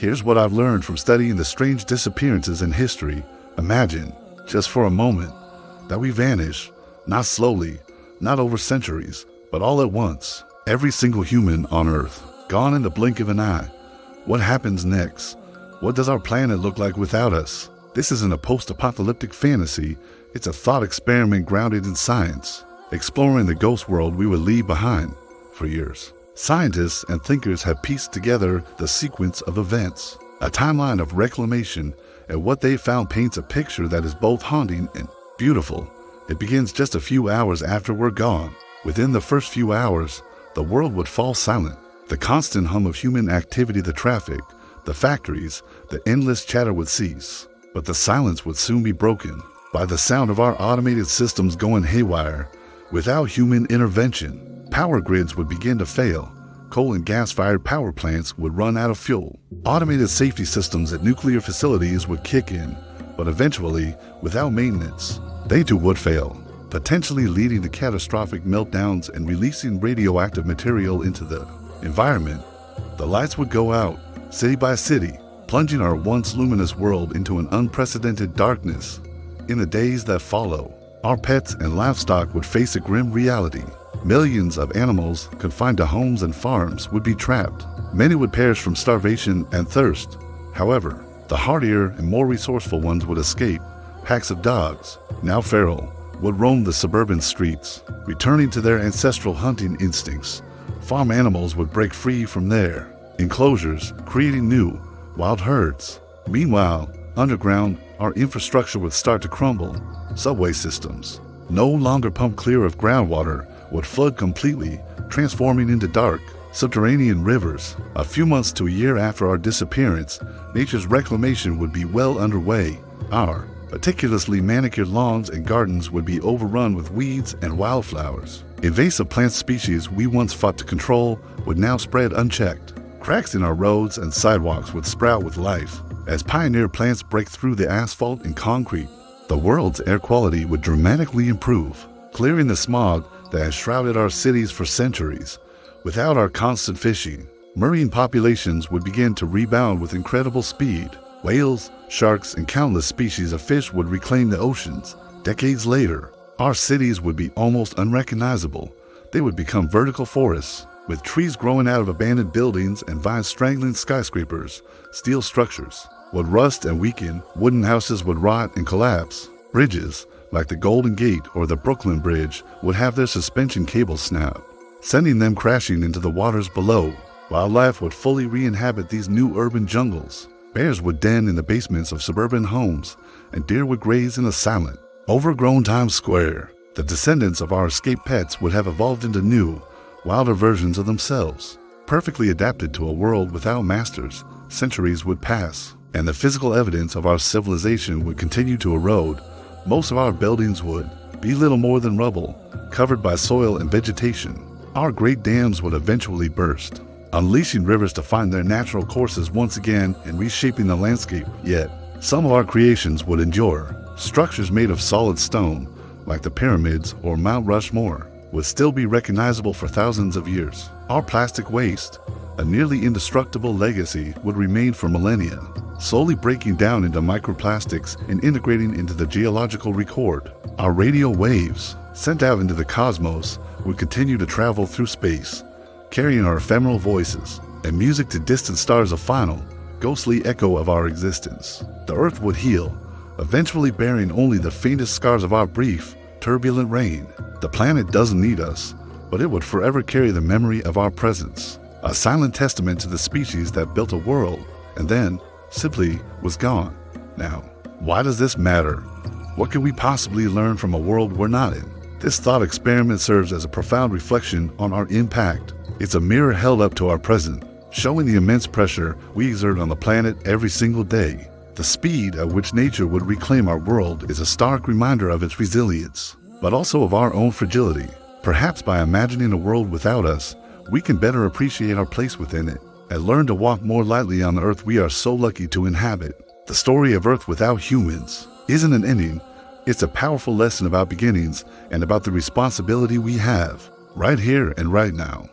Here's what I've learned from studying the strange disappearances in history. Imagine, just for a moment, that we vanish, not slowly, not over centuries, but all at once. Every single human on Earth, gone in the blink of an eye. What happens next? What does our planet look like without us? This isn't a post-apocalyptic fantasy, it's a thought experiment grounded in science, exploring the ghost world we would leave behind. For years, scientists and thinkers have pieced together the sequence of events, a timeline of reclamation, and what they found paints a picture that is both haunting and beautiful. It begins just a few hours after we're gone. Within the first few hours, the world would fall silent. The constant hum of human activity, the traffic, the factories, the endless chatter would cease. But the silence would soon be broken by the sound of our automated systems going haywire. Without human intervention, power grids would begin to fail. Coal and gas-fired power plants would run out of fuel. Automated safety systems at nuclear facilities would kick in, but eventually, without maintenance, they too would fail, potentially leading to catastrophic meltdowns and releasing radioactive material into the environment. The lights would go out, city by city, plunging our once luminous world into an unprecedented darkness. In the days that follow, our pets and livestock would face a grim reality. Millions of animals confined to homes and farms would be trapped. Many would perish from starvation and thirst. However, the hardier and more resourceful ones would escape. Packs of dogs, now feral, would roam the suburban streets, returning to their ancestral hunting instincts. Farm animals would break free from their enclosures, creating new, wild herds. Meanwhile, underground, our infrastructure would start to crumble. Subway systems, no longer pumped clear of groundwater, would flood completely, transforming into dark, subterranean rivers. A few months to a year after our disappearance, nature's reclamation would be well underway. Our meticulously manicured lawns and gardens would be overrun with weeds and wildflowers. Invasive plant species we once fought to control would now spread unchecked. Cracks in our roads and sidewalks would sprout with life. As pioneer plants break through the asphalt and concrete, the world's air quality would dramatically improve, clearing the smog that has shrouded our cities for centuries. Without our constant fishing, marine populations would begin to rebound with incredible speed. Whales, sharks, and countless species of fish would reclaim the oceans. Decades later, our cities would be almost unrecognizable. They would become vertical forests, with trees growing out of abandoned buildings and vines strangling skyscrapers. Steel structures would rust and weaken, wooden houses would rot and collapse. Bridges, like the Golden Gate or the Brooklyn Bridge, would have their suspension cables snapped, sending them crashing into the waters below. Wildlife would fully re-inhabit these new urban jungles. Bears would den in the basements of suburban homes, and deer would graze in a silent, overgrown Times Square. The descendants of our escaped pets would have evolved into new, wilder versions of themselves, perfectly adapted to a world without masters. Centuries would pass, and the physical evidence of our civilization would continue to erode. Most of our buildings would be little more than rubble, covered by soil and vegetation. Our great dams would eventually burst, unleashing rivers to find their natural courses once again and reshaping the landscape. Yet, some of our creations would endure. Structures made of solid stone, like the pyramids or Mount Rushmore, would still be recognizable for thousands of years. Our plastic waste, a nearly indestructible legacy, would remain for millennia, slowly breaking down into microplastics and integrating into the geological record. Our radio waves, sent out into the cosmos, would continue to travel through space, carrying our ephemeral voices and music to distant stars, a final, ghostly echo of our existence. The Earth would heal, eventually bearing only the faintest scars of our brief, turbulent reign. The planet doesn't need us, but it would forever carry the memory of our presence, a silent testament to the species that built a world and then simply was gone. Now, why does this matter? What can we possibly learn from a world we're not in? This thought experiment serves as a profound reflection on our impact. It's a mirror held up to our present, showing the immense pressure we exert on the planet every single day. The speed at which nature would reclaim our world is a stark reminder of its resilience, but also of our own fragility. Perhaps by imagining a world without us, we can better appreciate our place within it and learn to walk more lightly on the earth we are so lucky to inhabit. The story of Earth without humans isn't an ending. It's a powerful lesson about beginnings and about the responsibility we have right here and right now.